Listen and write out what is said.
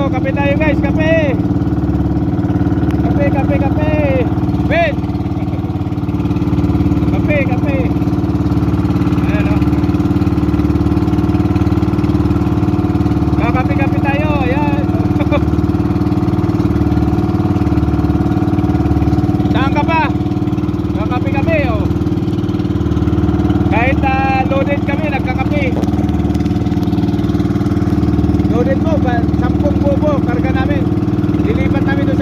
kape tayo guys, kape. Kape, kape, kape. Ben. Kape, kape. Ayan o. Kape-kape tayo, ayan. Saan ka pa? Kakape-kape o. Kahit loaded kami, nagkakape. Loaded mo, 10 bubo, karga namin. Lilipat namin doon